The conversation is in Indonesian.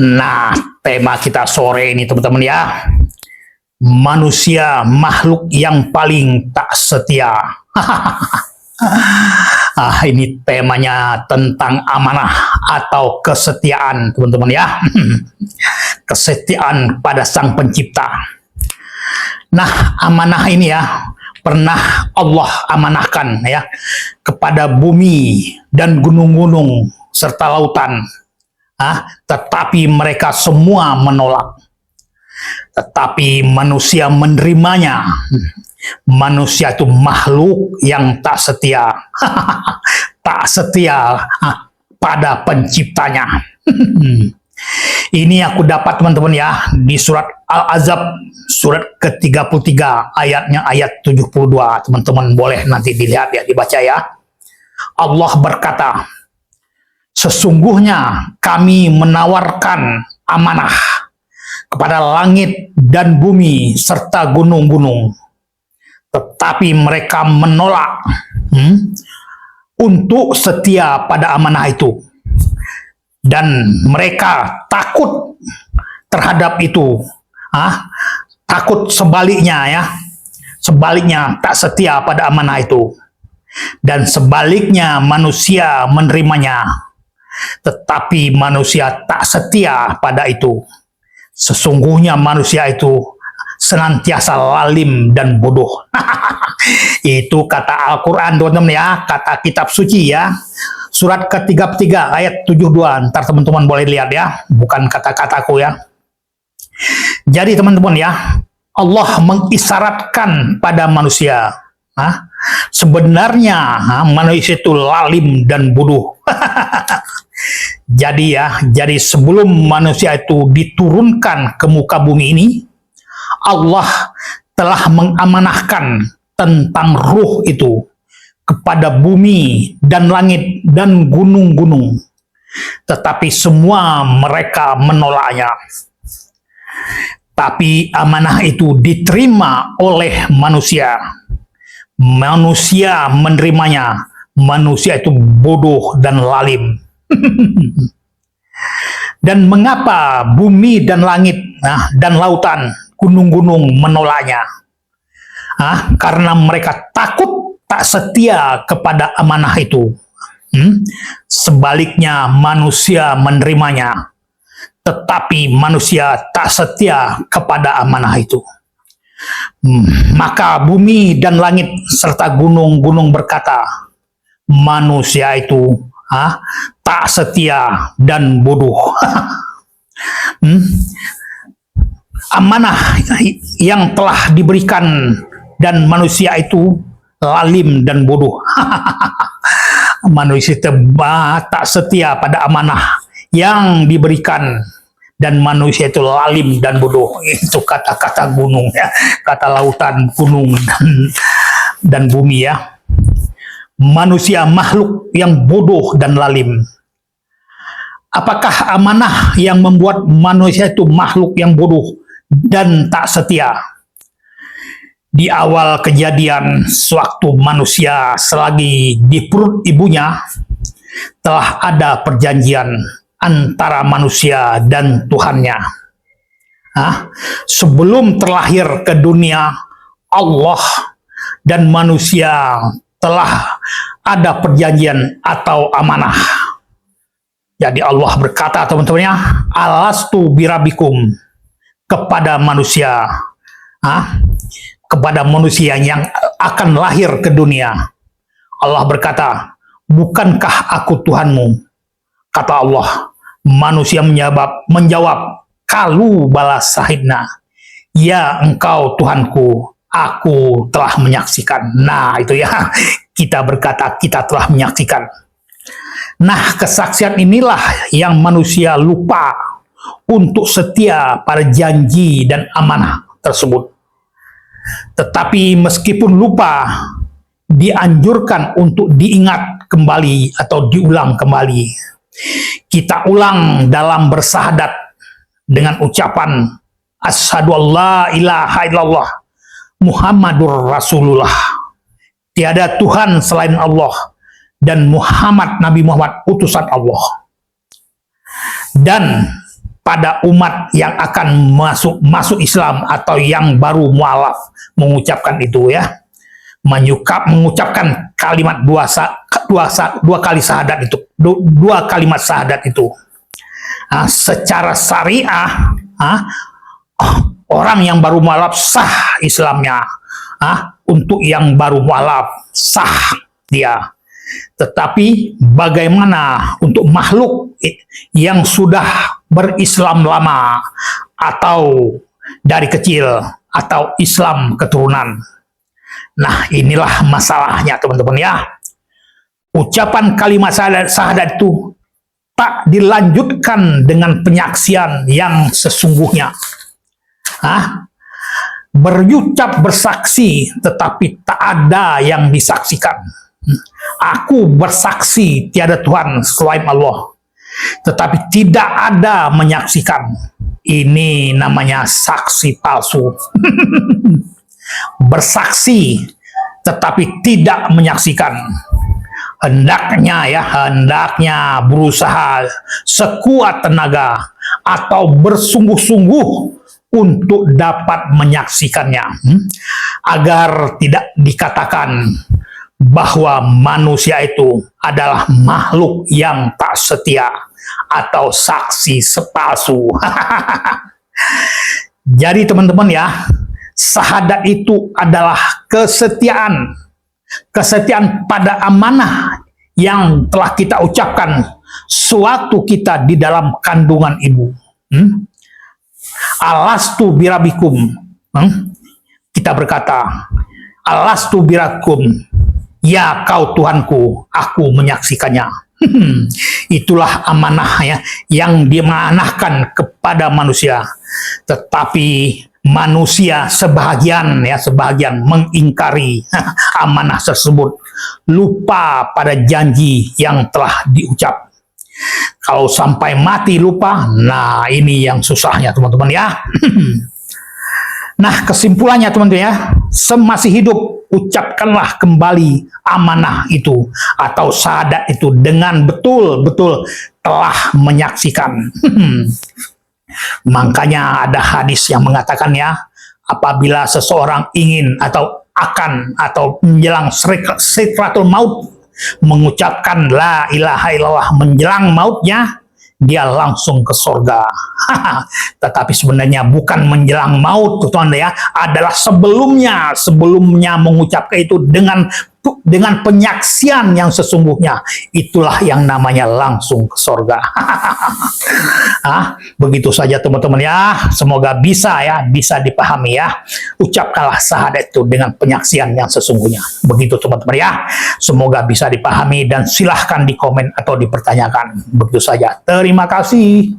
Nah, tema kita sore ini teman-teman ya, manusia makhluk yang paling tak setia. Ini temanya tentang amanah atau kesetiaan teman-teman ya. Kesetiaan pada Sang Pencipta. Nah, amanah ini ya pernah Allah amanahkan ya kepada bumi dan gunung-gunung serta lautan. Tetapi mereka semua menolak. Tetapi manusia menerimanya. Manusia itu makhluk yang tak setia. Tak setia pada penciptanya. Ini aku dapat teman-teman ya di surat Al-Ahzab surat ke-33 ayatnya ayat 72. Teman-teman boleh nanti dilihat ya, dibaca ya. Allah berkata, sesungguhnya kami menawarkan amanah kepada langit dan bumi serta gunung-gunung. Tetapi mereka menolak untuk setia pada amanah itu. Dan mereka takut terhadap itu. Takut sebaliknya ya. Sebaliknya tak setia pada amanah itu. Dan sebaliknya manusia menerimanya. Tetapi manusia tak setia pada itu. Sesungguhnya manusia itu senantiasa lalim dan bodoh. Itu kata Al-Quran teman-teman ya, kata kitab suci ya. Surat ke-33 ayat 72. Ntar teman-teman boleh lihat ya, bukan kata-kataku ya. Jadi teman-teman ya, Allah mengisyaratkan pada manusia. Sebenarnya manusia itu lalim dan bodoh. Jadi sebelum manusia itu diturunkan ke muka bumi ini, Allah telah mengamanahkan tentang ruh itu kepada bumi dan langit dan gunung-gunung. Tetapi semua mereka menolaknya. Tapi amanah itu diterima oleh manusia. Manusia menerimanya. Manusia itu bodoh dan lalim. Dan mengapa bumi dan langit dan lautan, gunung-gunung menolaknya? Karena mereka takut tak setia kepada amanah itu. Sebaliknya manusia menerimanya. Tetapi manusia tak setia kepada amanah itu. Maka bumi dan langit serta gunung-gunung berkata, manusia itu tak setia dan bodoh. Amanah yang telah diberikan dan manusia itu lalim dan bodoh. Manusia tak setia pada amanah yang diberikan dan manusia itu lalim dan bodoh. Itu kata-kata gunung ya, kata lautan, gunung dan bumi ya. Manusia makhluk yang bodoh dan lalim. Apakah amanah yang membuat manusia itu makhluk yang bodoh dan tak setia? Di awal kejadian, sewaktu manusia selagi di perut ibunya, telah ada perjanjian antara manusia dan Tuhannya. Sebelum terlahir ke dunia, Allah dan manusia telah ada perjanjian atau amanah. Jadi Allah berkata teman-teman ya, alastu birabikum, kepada manusia, kepada manusia yang akan lahir ke dunia. Allah berkata, bukankah aku Tuhanmu? Kata Allah. Manusia menjawab, kalu balas sahidna, ya engkau Tuhanku, aku telah menyaksikan. Nah itu ya, kita berkata kita telah menyaksikan. Nah kesaksian inilah yang manusia lupa untuk setia pada janji dan amanah tersebut. Tetapi meskipun lupa, dianjurkan untuk diingat kembali atau diulang kembali. Kita ulang dalam bersahadat dengan ucapan asyhadu alla ilaha illallah Muhammadur Rasulullah. Tiada Tuhan selain Allah dan Nabi Muhammad utusan Allah. Dan pada umat yang akan masuk Islam atau yang baru mualaf mengucapkan itu ya, mengucapkan kalimat dua kali syahadat itu, dua kalimat syahadat itu. Secara syariah, orang yang baru mualaf sah Islamnya. Untuk yang baru mualaf sah dia. Tetapi bagaimana untuk makhluk yang sudah berislam lama atau dari kecil atau Islam keturunan? Nah, inilah masalahnya teman-teman ya. Ucapan kalimat syahadat itu tak dilanjutkan dengan penyaksian yang sesungguhnya. Berucap bersaksi tetapi tak ada yang disaksikan. Aku bersaksi tiada Tuhan selain Allah, tetapi tidak ada menyaksikan. Ini namanya saksi palsu. Bersaksi tetapi tidak menyaksikan. Hendaknya berusaha sekuat tenaga atau bersungguh-sungguh untuk dapat menyaksikannya, agar tidak dikatakan bahwa manusia itu adalah makhluk yang tak setia atau saksi sepalsu. Jadi teman-teman ya, syahadat itu adalah kesetiaan pada amanah yang telah kita ucapkan sewaktu kita di dalam kandungan ibu. Alastu birabikum, kita berkata, alastu birakum, ya kau Tuhanku, aku menyaksikannya. Itulah amanah ya, yang dimanahkan kepada manusia. Tetapi manusia sebahagian mengingkari amanah tersebut, lupa pada janji yang telah diucap. Kalau sampai mati lupa, nah ini yang susahnya teman-teman ya. Nah, kesimpulannya teman-teman ya, semasih hidup ucapkanlah kembali amanah itu atau syahadat itu dengan betul-betul telah menyaksikan. Makanya ada hadis yang mengatakan ya, apabila seseorang ingin atau akan atau menjelang sikratul maut mengucapkan la ilaha illallah menjelang mautnya, dia langsung ke surga. Tetapi sebenarnya bukan menjelang maut, teman-teman ya, adalah sebelumnya mengucapkan itu dengan penyaksian yang sesungguhnya. Itulah yang namanya langsung ke surga. Begitu saja teman-teman ya, semoga bisa dipahami ya. Ucapkanlah syahadat itu dengan penyaksian yang sesungguhnya. Begitu teman-teman ya, semoga bisa dipahami dan silahkan di komen atau dipertanyakan. Begitu saja, terima kasih.